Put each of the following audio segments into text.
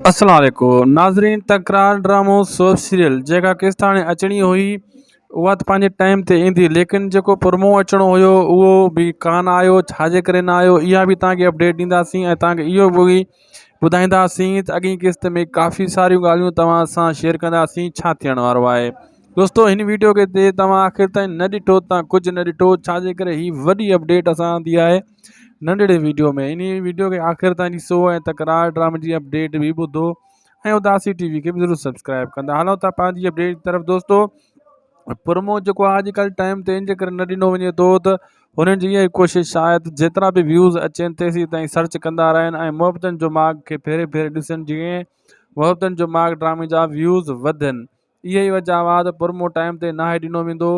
अस्सलाम वालेकुम नाज़रीन। तकरार ड्रामो सोप सीरियल जेका किस्त हाणे अचणी हुई उहा त पंहिंजे टाइम ते ईंदी, लेकिन जेको प्रोमो अचणो हुयो उहो बि कान आयो। छाजे करे न आयो इहा बि तव्हांखे अपडेट ॾींदासीं ऐं तव्हांखे इहो बि ॿुधाईंदासीं त अॻी किस्त में काफ़ी सारियूं ॻाल्हियूं तव्हां सां शेयर कंदासीं छा थियण वारो आहे। दोस्तो हिन वीडियो खे ते तव्हां आख़िर ताईं न ॾिठो तव्हां कुझु न ॾिठो, छाजे करे ही वॾी अपडेट असां दी आहे नंढड़े वीडियो में। इन वीडियो के आख़िर ताईं ॾिसो ऐं तकरार ड्रामे जी अपडेट भी ॿुधो ऐं उदासी टीवी के भी ज़रूर सब्सक्राइब कंदा। हलो था पंहिंजी अपडेट की तरफ। दोस्तों प्रोमो जो अॼुकल्ह टाइम ते इन जे करे न ॾिनो वञे थो त हुननि जी इहा कोशिशि शायदि जेतिरा बि व्यूज़ अचनि तेसीं ताईं सर्च कंदा रहनि ऐं मुहबतनि जो माग खे फेरे फेरे ॾिसनि, जीअं मुहबतनि जो माग ड्रामे जा व्यूज़ वधनि। इहा ई वजह आहे त प्रोमो टाइम ते नाहे ॾिनो वेंदो।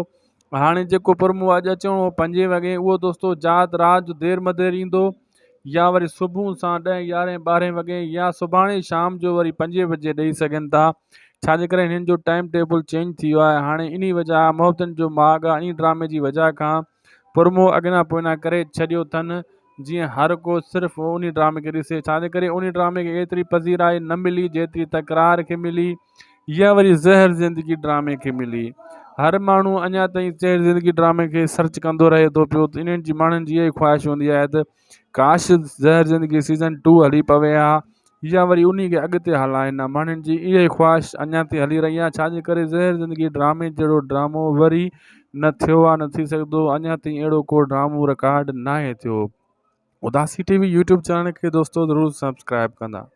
हाणे जेको प्रोमो अॼु अचणो हो 5 वॻे उहो दोस्तो जात राति जो देरि मदेरि ईंदो, या वरी सुबुह सां 10, 11, 12 वॻे, या सुभाणे शाम जो वरी 5 बजे ॾेई सघनि था। छाजे करे हिननि जो टाइम टेबल चेंज थी वियो आहे। हाणे इन वजह मुहबतनि जो माग आहे, इन ड्रामे जी वजह खां प्रोमो अॻियां पोयां करे छॾियो अथनि, जीअं हर को सिर्फ़ु उन ड्रामे खे ॾिसे। छाजे करे उन ड्रामे खे एतिरी पज़ीराई न मिली जेतिरी तकरार खे मिली, या वरी ज़हर ज़िंदगी ड्रामे खे मिली। हर माण्हू अञा ताईं ज़हर ज़िंदगी ड्रामे खे सर्च कंदो रहे थो पियो। त इन्हनि जी माण्हुनि जी इहा ई ख़्वाहिश हूंदी आहे त काश ज़हर ज़िंदगी सीज़न 2 हली पवे हा, या वरी उन खे अॻिते हलाइनि। माण्हुनि जी इहा ई ख़्वाहिश अञा ताईं हली रही आहे। छाजे करे ज़हर ज़िंदगी ड्रामे जहिड़ो ड्रामो वरी न थियो आहे, न थी सघंदो। अञा ताईं अहिड़ो को ड्रामो रिकॉर्ड नाहे थियो। उदासी टीवी यूट्यूब चैनल के दोस्तों ज़रूर सब्सक्राइब कंदा।